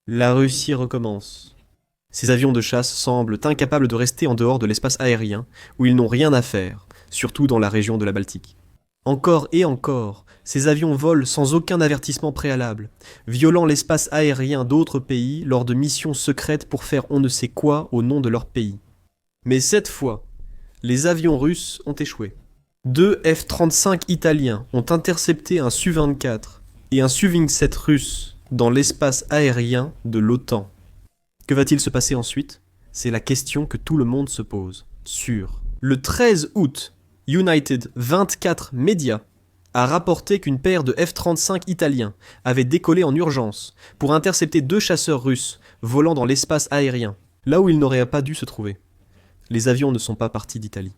La Russie recommence. Ces avions de chasse semblent incapables de rester en dehors de l'espace aérien, où ils n'ont rien à faire, surtout dans la région de la Baltique. Encore et encore, ces avions volent sans aucun avertissement préalable, violant l'espace aérien d'autres pays lors de missions secrètes pour faire on ne sait quoi au nom de leur pays. Mais cette fois, les avions russes ont échoué. Deux F-35 italiens ont intercepté un Su-24 et un Su-27 russe dans l'espace aérien de l'OTAN. Que va-t-il se passer ensuite? C'est la question que tout le monde se pose. Le 13 août, United 24 Media a rapporté qu'une paire de F-35 italiens avait décollé en urgence pour intercepter deux chasseurs russes volant dans l'espace aérien, là où ils n'auraient pas dû se trouver. Les avions ne sont pas partis d'Italie.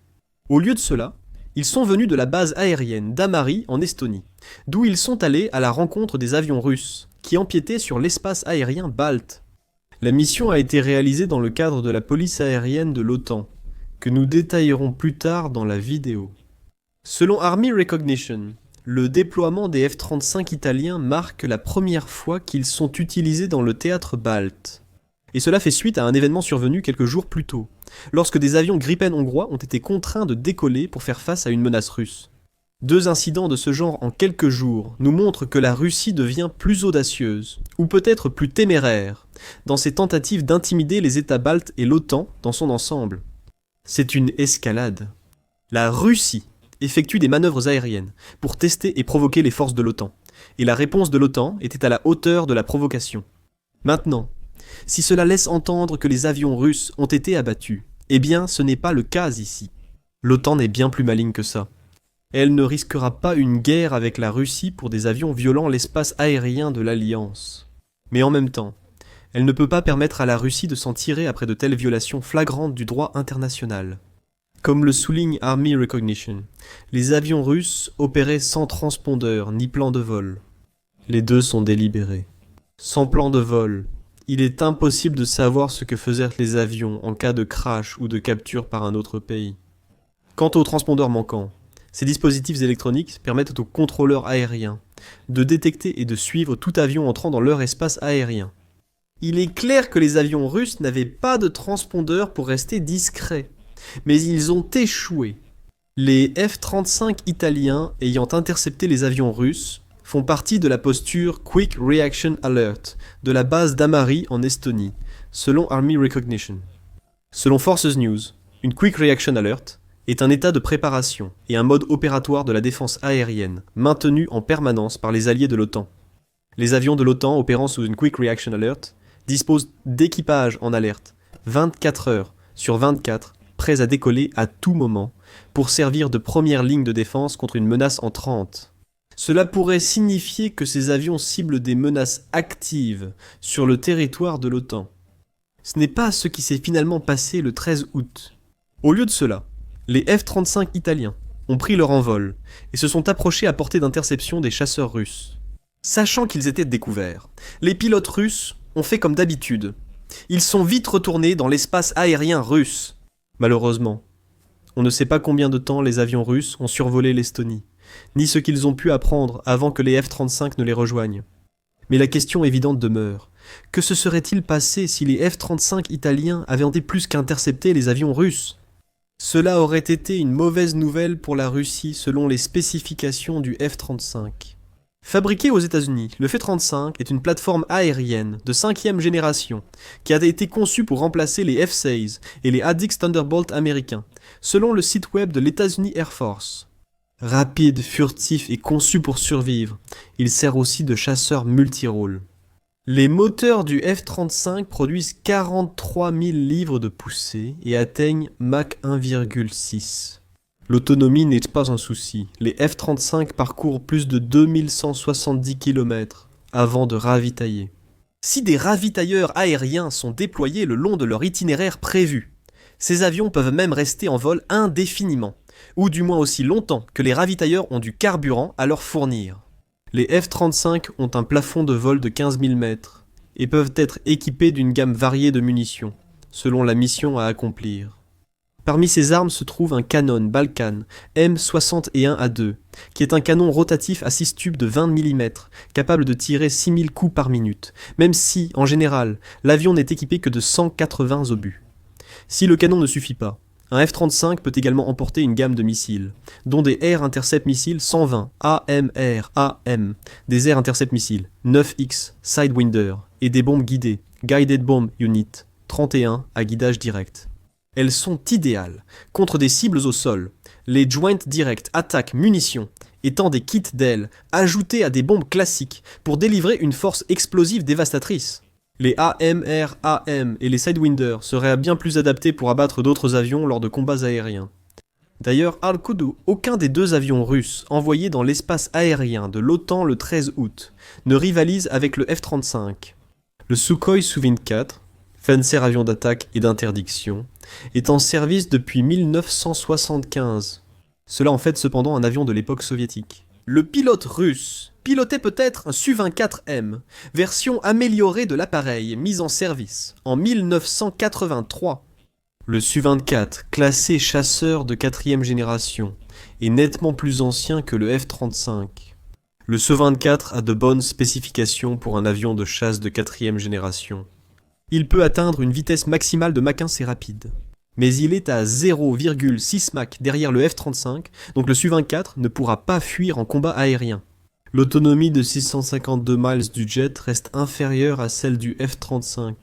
Au lieu de cela, ils sont venus de la base aérienne d'Amari en Estonie, d'où ils sont allés à la rencontre des avions russes, qui empiétaient sur l'espace aérien balte. La mission a été réalisée dans le cadre de la police aérienne de l'OTAN, que nous détaillerons plus tard dans la vidéo. Selon Army Recognition, le déploiement des F-35 italiens marque la première fois qu'ils sont utilisés dans le théâtre balte. Et cela fait suite à un événement survenu quelques jours plus tôt, lorsque des avions Gripen hongrois ont été contraints de décoller pour faire face à une menace russe. Deux incidents de ce genre en quelques jours nous montrent que la Russie devient plus audacieuse, ou peut-être plus téméraire, dans ses tentatives d'intimider les États baltes et l'OTAN dans son ensemble. C'est une escalade. La Russie effectue des manœuvres aériennes pour tester et provoquer les forces de l'OTAN, et la réponse de l'OTAN était à la hauteur de la provocation. Maintenant, si cela laisse entendre que les avions russes ont été abattus, eh bien ce n'est pas le cas ici. L'OTAN est bien plus maligne que ça. Elle ne risquera pas une guerre avec la Russie pour des avions violant l'espace aérien de l'Alliance. Mais en même temps, elle ne peut pas permettre à la Russie de s'en tirer après de telles violations flagrantes du droit international. Comme le souligne Army Recognition, les avions russes opéraient sans transpondeur ni plan de vol. Les deux sont délibérés. Sans plan de vol, il est impossible de savoir ce que faisaient les avions en cas de crash ou de capture par un autre pays. Quant aux transpondeurs manquants, ces dispositifs électroniques permettent aux contrôleurs aériens de détecter et de suivre tout avion entrant dans leur espace aérien. Il est clair que les avions russes n'avaient pas de transpondeur pour rester discrets, mais ils ont échoué. Les F-35 italiens ayant intercepté les avions russes font partie de la posture Quick Reaction Alert de la base d'Amari en Estonie, selon Army Recognition. Selon Forces News, une Quick Reaction Alert est un état de préparation et un mode opératoire de la défense aérienne, maintenu en permanence par les alliés de l'OTAN. Les avions de l'OTAN opérant sous une Quick Reaction Alert disposent d'équipages en alerte, 24 heures sur 24, prêts à décoller à tout moment, pour servir de première ligne de défense contre une menace entrante. Cela pourrait signifier que ces avions ciblent des menaces actives sur le territoire de l'OTAN. Ce n'est pas ce qui s'est finalement passé le 13 août. Au lieu de cela, les F-35 italiens ont pris leur envol et se sont approchés à portée d'interception des chasseurs russes. Sachant qu'ils étaient découverts, les pilotes russes ont fait comme d'habitude. Ils sont vite retournés dans l'espace aérien russe. Malheureusement, on ne sait pas combien de temps les avions russes ont survolé l'Estonie, ni ce qu'ils ont pu apprendre avant que les F-35 ne les rejoignent. Mais la question évidente demeure. Que se serait-il passé si les F-35 italiens avaient été plus qu'intercepté les avions russes? Cela aurait été une mauvaise nouvelle pour la Russie selon les spécifications du F-35. Fabriqué aux États-Unis, le F-35 est une plateforme aérienne de 5e génération qui a été conçue pour remplacer les F-16 et les ADIX Thunderbolt américains, selon le site web de l'États-Unis Air Force. Rapide, furtif et conçu pour survivre, il sert aussi de chasseur multirôle. Les moteurs du F-35 produisent 43 000 livres de poussée et atteignent Mach 1,6. L'autonomie n'est pas un souci. Les F-35 parcourent plus de 2170 km avant de ravitailler. Si des ravitailleurs aériens sont déployés le long de leur itinéraire prévu, ces avions peuvent même rester en vol indéfiniment, ou du moins aussi longtemps que les ravitailleurs ont du carburant à leur fournir. Les F-35 ont un plafond de vol de 15 000 mètres et peuvent être équipés d'une gamme variée de munitions, selon la mission à accomplir. Parmi ces armes se trouve un canon Balkan M61A2, qui est un canon rotatif à 6 tubes de 20 mm, capable de tirer 6000 coups par minute, même si, en général, l'avion n'est équipé que de 180 obus. Si le canon ne suffit pas, un F-35 peut également emporter une gamme de missiles, dont des Air Intercept Missiles 120 AMR-AM, des Air Intercept Missiles 9X Sidewinder et des bombes guidées Guided Bomb Unit 31 à guidage direct. Elles sont idéales contre des cibles au sol, les Joint Direct Attack Munitions étant des kits d'ailes ajoutés à des bombes classiques pour délivrer une force explosive dévastatrice. Les AMR-AM et les Sidewinder seraient bien plus adaptés pour abattre d'autres avions lors de combats aériens. D'ailleurs, aucun des 2 avions russes envoyés dans l'espace aérien de l'OTAN le 13 août ne rivalise avec le F-35. Le Sukhoi Su-24, Fencer avion d'attaque et d'interdiction, est en service depuis 1975. Cela en fait cependant un avion de l'époque soviétique. Le pilote russe pilotait peut-être un Su-24M, version améliorée de l'appareil mis en service en 1983. Le Su-24, classé chasseur de 4e génération, est nettement plus ancien que le F-35. Le Su-24 a de bonnes spécifications pour un avion de chasse de 4e génération. Il peut atteindre une vitesse maximale de Mach 1, c'est rapide. Mais il est à 0,6 Mach derrière le F-35, donc le Su-24 ne pourra pas fuir en combat aérien. L'autonomie de 652 miles du jet reste inférieure à celle du F-35.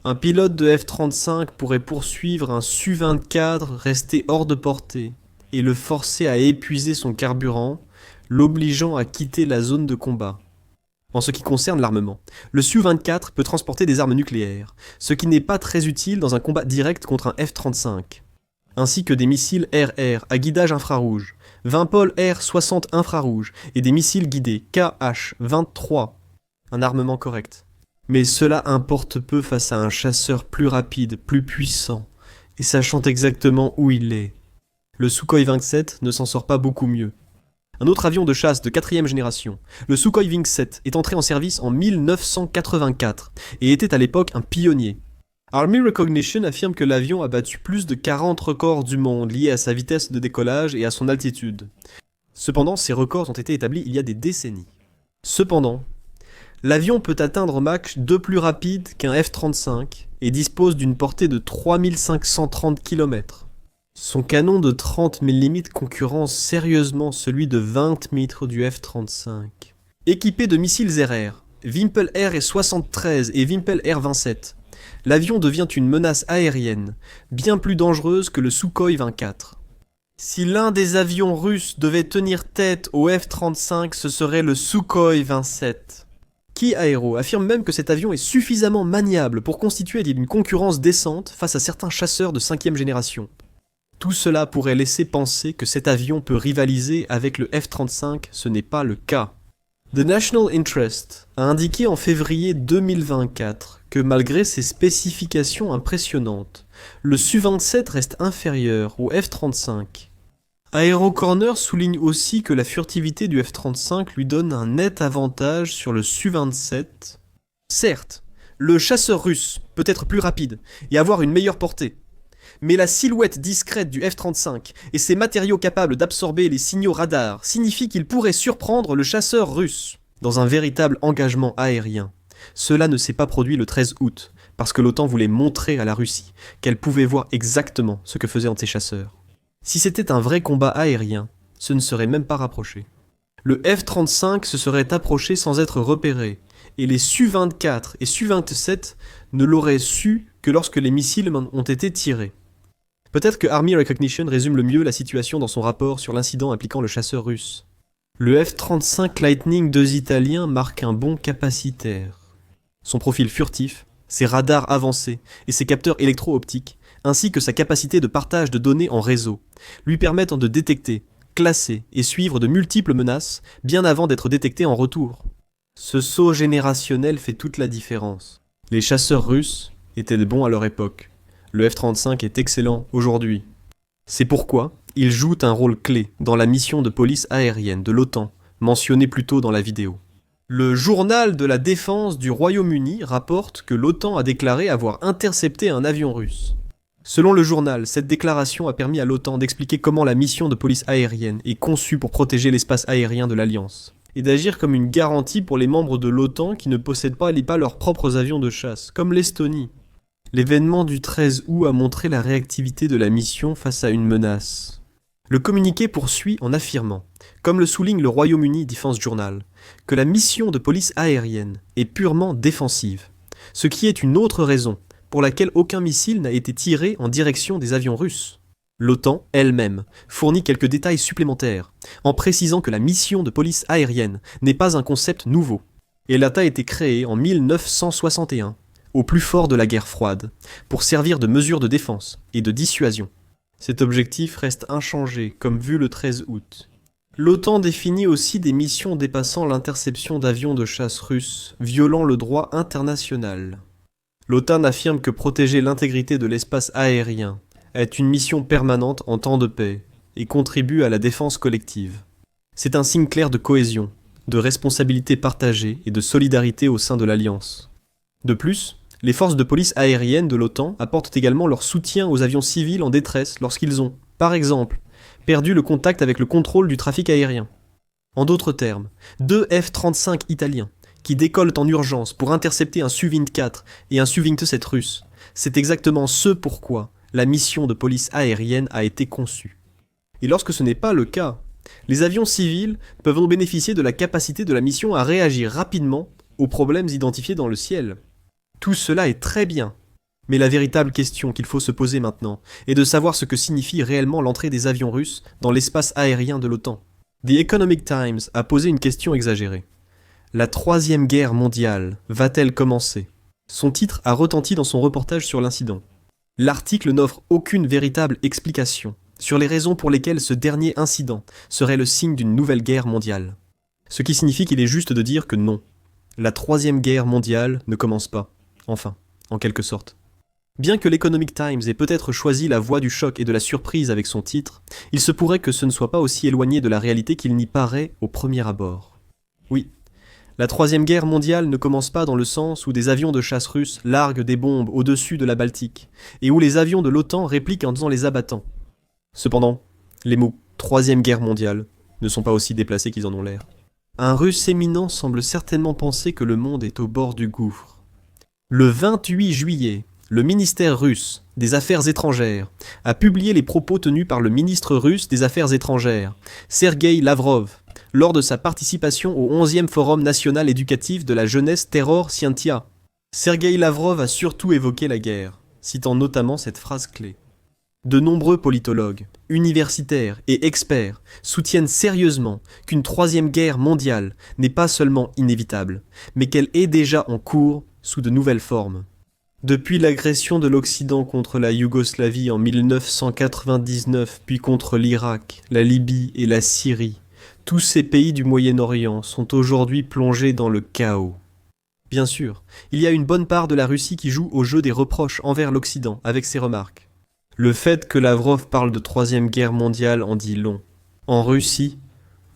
Un pilote de F-35 pourrait poursuivre un Su-24 resté hors de portée et le forcer à épuiser son carburant, l'obligeant à quitter la zone de combat. En ce qui concerne l'armement, le Su-24 peut transporter des armes nucléaires, ce qui n'est pas très utile dans un combat direct contre un F-35, ainsi que des missiles RR à guidage infrarouge, 20 pôles R-60 infrarouge et des missiles guidés KH-23, un armement correct. Mais cela importe peu face à un chasseur plus rapide, plus puissant, et sachant exactement où il est. Le Sukhoi 27 ne s'en sort pas beaucoup mieux. Un autre avion de chasse de 4e génération, le Sukhoi Wing-7, est entré en service en 1984 et était à l'époque un pionnier. Army Recognition affirme que l'avion a battu plus de 40 records du monde liés à sa vitesse de décollage et à son altitude. Cependant, ces records ont été établis il y a des décennies. Cependant, l'avion peut atteindre Mach 2 plus rapide qu'un F-35 et dispose d'une portée de 3530 km. Son canon de 30 mm concurrence sérieusement celui de 20 mètres du F-35. Équipé de missiles RR, Wimpel R-73 et Wimpel R-27, l'avion devient une menace aérienne, bien plus dangereuse que le Sukhoi 24. Si l'un des avions russes devait tenir tête au F-35, ce serait le Sukhoi 27. Ki Aero affirme même que cet avion est suffisamment maniable pour constituer une concurrence décente face à certains chasseurs de 5e génération. Tout cela pourrait laisser penser que cet avion peut rivaliser avec le F-35, ce n'est pas le cas. The National Interest a indiqué en février 2024 que malgré ses spécifications impressionnantes, le Su-27 reste inférieur au F-35. Aerocorner souligne aussi que la furtivité du F-35 lui donne un net avantage sur le Su-27. Certes, le chasseur russe peut être plus rapide et avoir une meilleure portée. Mais la silhouette discrète du F-35 et ses matériaux capables d'absorber les signaux radars signifient qu'il pourrait surprendre le chasseur russe dans un véritable engagement aérien. Cela ne s'est pas produit le 13 août, parce que l'OTAN voulait montrer à la Russie qu'elle pouvait voir exactement ce que faisaient ses chasseurs. Si c'était un vrai combat aérien, ce ne serait même pas rapproché. Le F-35 se serait approché sans être repéré, et les Su-24 et Su-27 ne l'auraient su que lorsque les missiles ont été tirés. Peut-être que Army Recognition résume le mieux la situation dans son rapport sur l'incident impliquant le chasseur russe. Le F-35 Lightning II italien marque un bond capacitaire. Son profil furtif, ses radars avancés et ses capteurs électro-optiques, ainsi que sa capacité de partage de données en réseau, lui permettent de détecter, classer et suivre de multiples menaces bien avant d'être détecté en retour. Ce saut générationnel fait toute la différence. Les chasseurs russes étaient bons à leur époque. Le F-35 est excellent aujourd'hui. C'est pourquoi il joue un rôle clé dans la mission de police aérienne de l'OTAN, mentionnée plus tôt dans la vidéo. Le journal de la défense du Royaume-Uni rapporte que l'OTAN a déclaré avoir intercepté un avion russe. Selon le journal, cette déclaration a permis à l'OTAN d'expliquer comment la mission de police aérienne est conçue pour protéger l'espace aérien de l'Alliance, et d'agir comme une garantie pour les membres de l'OTAN qui ne possèdent pas leurs propres avions de chasse, comme l'Estonie. L'événement du 13 août a montré la réactivité de la mission face à une menace. Le communiqué poursuit en affirmant, comme le souligne le Royaume-Uni Defense Journal, que la mission de police aérienne est purement défensive, ce qui est une autre raison pour laquelle aucun missile n'a été tiré en direction des avions russes. L'OTAN, elle-même, fournit quelques détails supplémentaires, en précisant que la mission de police aérienne n'est pas un concept nouveau. Elle a été créée en 1961, au plus fort de la guerre froide, pour servir de mesure de défense et de dissuasion. Cet objectif reste inchangé, comme vu le 13 août. L'OTAN définit aussi des missions dépassant l'interception d'avions de chasse russes, violant le droit international. L'OTAN affirme que protéger l'intégrité de l'espace aérien est une mission permanente en temps de paix et contribue à la défense collective. C'est un signe clair de cohésion, de responsabilité partagée et de solidarité au sein de l'Alliance. De plus, les forces de police aérienne de l'OTAN apportent également leur soutien aux avions civils en détresse lorsqu'ils ont, par exemple, perdu le contact avec le contrôle du trafic aérien. En d'autres termes, 2 F-35 italiens qui décollent en urgence pour intercepter un Su-24 et un Su-27 russe, c'est exactement ce pourquoi la mission de police aérienne a été conçue. Et lorsque ce n'est pas le cas, les avions civils peuvent donc bénéficier de la capacité de la mission à réagir rapidement aux problèmes identifiés dans le ciel. Tout cela est très bien, mais la véritable question qu'il faut se poser maintenant est de savoir ce que signifie réellement l'entrée des avions russes dans l'espace aérien de l'OTAN. The Economic Times a posé une question exagérée. La Troisième Guerre mondiale va-t-elle commencer ? Son titre a retenti dans son reportage sur l'incident. L'article n'offre aucune véritable explication sur les raisons pour lesquelles ce dernier incident serait le signe d'une nouvelle guerre mondiale. Ce qui signifie qu'il est juste de dire que non, la Troisième Guerre mondiale ne commence pas. Enfin, en quelque sorte. Bien que l'Economic Times ait peut-être choisi la voie du choc et de la surprise avec son titre, il se pourrait que ce ne soit pas aussi éloigné de la réalité qu'il n'y paraît au premier abord. Oui, la Troisième Guerre mondiale ne commence pas dans le sens où des avions de chasse russes larguent des bombes au-dessus de la Baltique, et où les avions de l'OTAN répliquent en les abattant. Cependant, les mots « Troisième Guerre mondiale » ne sont pas aussi déplacés qu'ils en ont l'air. Un Russe éminent semble certainement penser que le monde est au bord du gouffre. Le 28 juillet, le ministère russe des Affaires étrangères a publié les propos tenus par le ministre russe des Affaires étrangères, Sergueï Lavrov, lors de sa participation au 11e Forum national éducatif de la jeunesse Terror Scientia. Sergueï Lavrov a surtout évoqué la guerre, citant notamment cette phrase clé. De nombreux politologues, universitaires et experts soutiennent sérieusement qu'une troisième guerre mondiale n'est pas seulement inévitable, mais qu'elle est déjà en cours sous de nouvelles formes. Depuis l'agression de l'Occident contre la Yougoslavie en 1999, puis contre l'Irak, la Libye et la Syrie, tous ces pays du Moyen-Orient sont aujourd'hui plongés dans le chaos. Bien sûr, il y a une bonne part de la Russie qui joue au jeu des reproches envers l'Occident avec ses remarques. Le fait que Lavrov parle de Troisième Guerre mondiale en dit long. En Russie,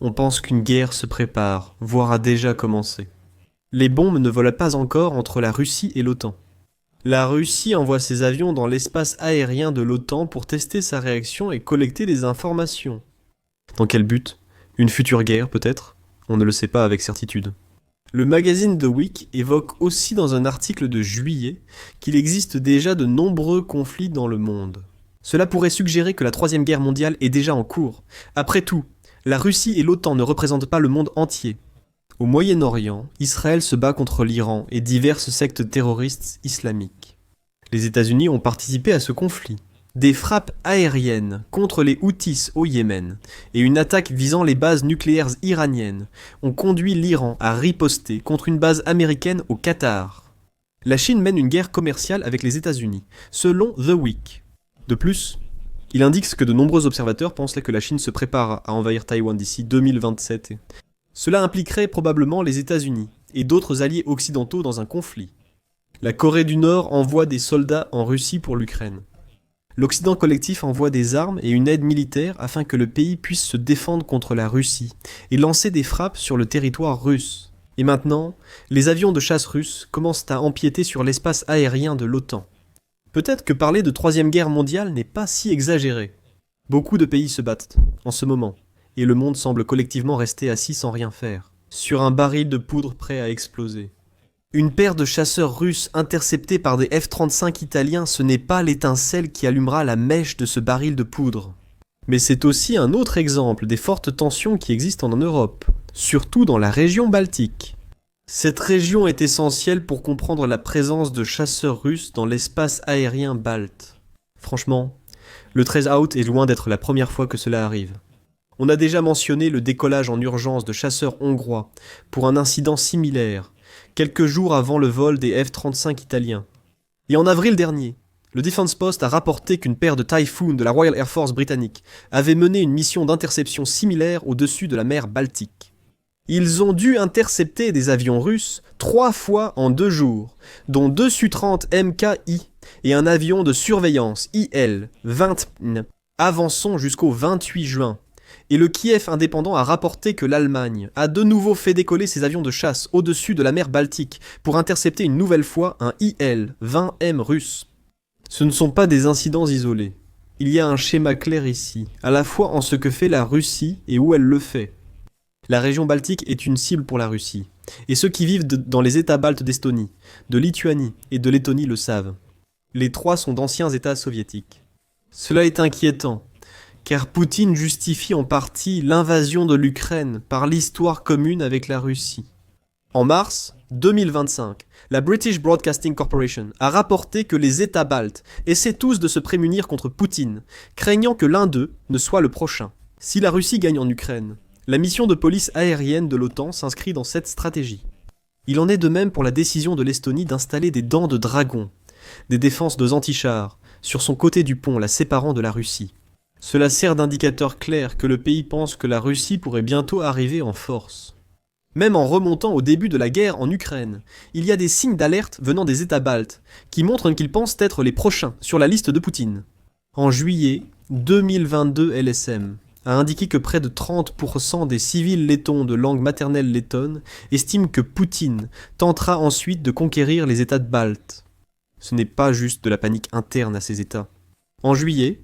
on pense qu'une guerre se prépare, voire a déjà commencé. Les bombes ne volent pas encore entre la Russie et l'OTAN. La Russie envoie ses avions dans l'espace aérien de l'OTAN pour tester sa réaction et collecter des informations. Dans quel but ? Une future guerre, peut-être ? On ne le sait pas avec certitude. Le magazine The Week évoque aussi dans un article de juillet qu'il existe déjà de nombreux conflits dans le monde. Cela pourrait suggérer que la Troisième Guerre mondiale est déjà en cours. Après tout, la Russie et l'OTAN ne représentent pas le monde entier. Au Moyen-Orient, Israël se bat contre l'Iran et diverses sectes terroristes islamiques. Les États-Unis ont participé à ce conflit. Des frappes aériennes contre les Houthis au Yémen et une attaque visant les bases nucléaires iraniennes ont conduit l'Iran à riposter contre une base américaine au Qatar. La Chine mène une guerre commerciale avec les États-Unis, selon The Week. De plus, il indique que de nombreux observateurs pensent que la Chine se prépare à envahir Taïwan d'ici 2027. Cela impliquerait probablement les États-Unis et d'autres alliés occidentaux dans un conflit. La Corée du Nord envoie des soldats en Russie pour l'Ukraine. L'Occident collectif envoie des armes et une aide militaire afin que le pays puisse se défendre contre la Russie et lancer des frappes sur le territoire russe. Et maintenant, les avions de chasse russes commencent à empiéter sur l'espace aérien de l'OTAN. Peut-être que parler de troisième guerre mondiale n'est pas si exagéré. Beaucoup de pays se battent, en ce moment, et le monde semble collectivement rester assis sans rien faire, sur un baril de poudre prêt à exploser. Une paire de chasseurs russes interceptés par des F-35 italiens, ce n'est pas l'étincelle qui allumera la mèche de ce baril de poudre. Mais c'est aussi un autre exemple des fortes tensions qui existent en Europe, surtout dans la région baltique. Cette région est essentielle pour comprendre la présence de chasseurs russes dans l'espace aérien balte. Franchement, le 13 août est loin d'être la première fois que cela arrive. On a déjà mentionné le décollage en urgence de chasseurs hongrois pour un incident similaire, quelques jours avant le vol des F-35 italiens. Et en avril dernier, le Defense Post a rapporté qu'une paire de Typhoon de la Royal Air Force britannique avait mené une mission d'interception similaire au-dessus de la mer Baltique. Ils ont dû intercepter des avions russes 3 fois en 2 jours, dont 2 Su-30 MKI et un avion de surveillance IL-20, avançant jusqu'au 28 juin. Et le Kiev indépendant a rapporté que l'Allemagne a de nouveau fait décoller ses avions de chasse au-dessus de la mer Baltique pour intercepter une nouvelle fois un IL-20M russe. Ce ne sont pas des incidents isolés. Il y a un schéma clair ici, à la fois en ce que fait la Russie et où elle le fait. La région baltique est une cible pour la Russie, et ceux qui vivent dans les États baltes d'Estonie, de Lituanie et de Lettonie le savent. Les 3 sont d'anciens États soviétiques. Cela est inquiétant, car Poutine justifie en partie l'invasion de l'Ukraine par l'histoire commune avec la Russie. En mars 2025, la British Broadcasting Corporation a rapporté que les États baltes essaient tous de se prémunir contre Poutine, craignant que l'un d'eux ne soit le prochain. Si la Russie gagne en Ukraine, la mission de police aérienne de l'OTAN s'inscrit dans cette stratégie. Il en est de même pour la décision de l'Estonie d'installer des dents de dragon, des défenses de antichars, sur son côté du pont la séparant de la Russie. Cela sert d'indicateur clair que le pays pense que la Russie pourrait bientôt arriver en force. Même en remontant au début de la guerre en Ukraine, il y a des signes d'alerte venant des États baltes, qui montrent qu'ils pensent être les prochains sur la liste de Poutine. En juillet 2022, LSM a indiqué que près de 30% des civils lettons de langue maternelle lettonne estiment que Poutine tentera ensuite de conquérir les États baltes. Ce n'est pas juste de la panique interne à ces États. En juillet,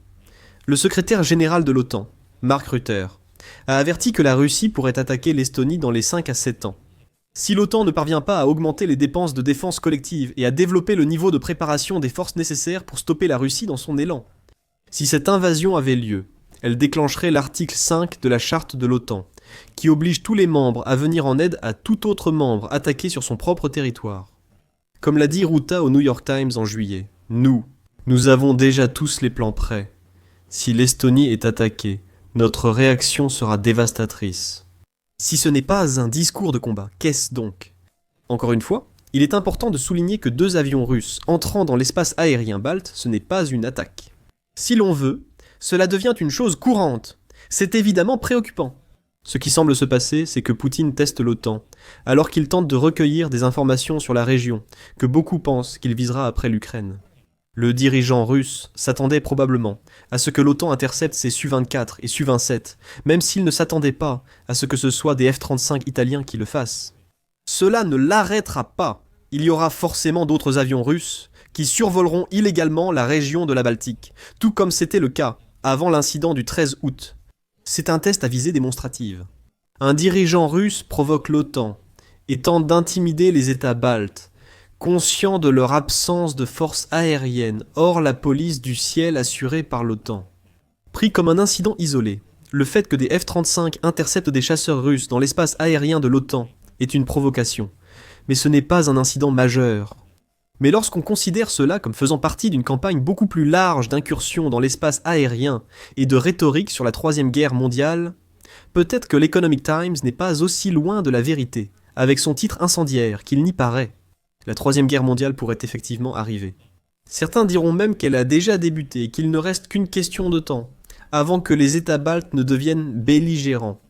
le secrétaire général de l'OTAN, Mark Rutte, a averti que la Russie pourrait attaquer l'Estonie dans les 5 à 7 ans. Si l'OTAN ne parvient pas à augmenter les dépenses de défense collective et à développer le niveau de préparation des forces nécessaires pour stopper la Russie dans son élan, si cette invasion avait lieu, elle déclencherait l'article 5 de la charte de l'OTAN, qui oblige tous les membres à venir en aide à tout autre membre attaqué sur son propre territoire. Comme l'a dit Rutte au New York Times en juillet, nous avons déjà tous les plans prêts. Si l'Estonie est attaquée, notre réaction sera dévastatrice. Si ce n'est pas un discours de combat, qu'est-ce donc ? Encore une fois, il est important de souligner que 2 avions russes entrant dans l'espace aérien balte, ce n'est pas une attaque. Si l'on veut, cela devient une chose courante. C'est évidemment préoccupant. Ce qui semble se passer, c'est que Poutine teste l'OTAN, alors qu'il tente de recueillir des informations sur la région, que beaucoup pensent qu'il visera après l'Ukraine. Le dirigeant russe s'attendait probablement à ce que l'OTAN intercepte ses Su-24 et Su-27, même s'il ne s'attendait pas à ce que ce soit des F-35 italiens qui le fassent. Cela ne l'arrêtera pas. Il y aura forcément d'autres avions russes qui survoleront illégalement la région de la Baltique, tout comme c'était le cas avant l'incident du 13 août. C'est un test à visée démonstrative. Un dirigeant russe provoque l'OTAN et tente d'intimider les États baltes, conscients de leur absence de force aérienne hors la police du ciel assurée par l'OTAN. Pris comme un incident isolé, le fait que des F-35 interceptent des chasseurs russes dans l'espace aérien de l'OTAN est une provocation, mais ce n'est pas un incident majeur. Mais lorsqu'on considère cela comme faisant partie d'une campagne beaucoup plus large d'incursion dans l'espace aérien et de rhétorique sur la Troisième Guerre mondiale, peut-être que l'Economic Times n'est pas aussi loin de la vérité, avec son titre incendiaire qu'il n'y paraît. La Troisième Guerre mondiale pourrait effectivement arriver. Certains diront même qu'elle a déjà débuté et qu'il ne reste qu'une question de temps, avant que les États baltes ne deviennent belligérants.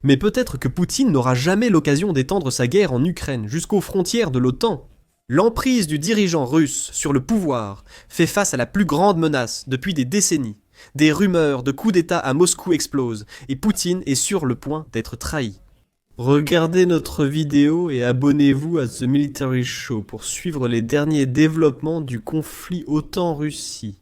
Mais peut-être que Poutine n'aura jamais l'occasion d'étendre sa guerre en Ukraine jusqu'aux frontières de l'OTAN. L'emprise du dirigeant russe sur le pouvoir fait face à la plus grande menace depuis des décennies. Des rumeurs de coups d'État à Moscou explosent et Poutine est sur le point d'être trahi. Regardez notre vidéo et abonnez-vous à The Military Show pour suivre les derniers développements du conflit OTAN-Russie.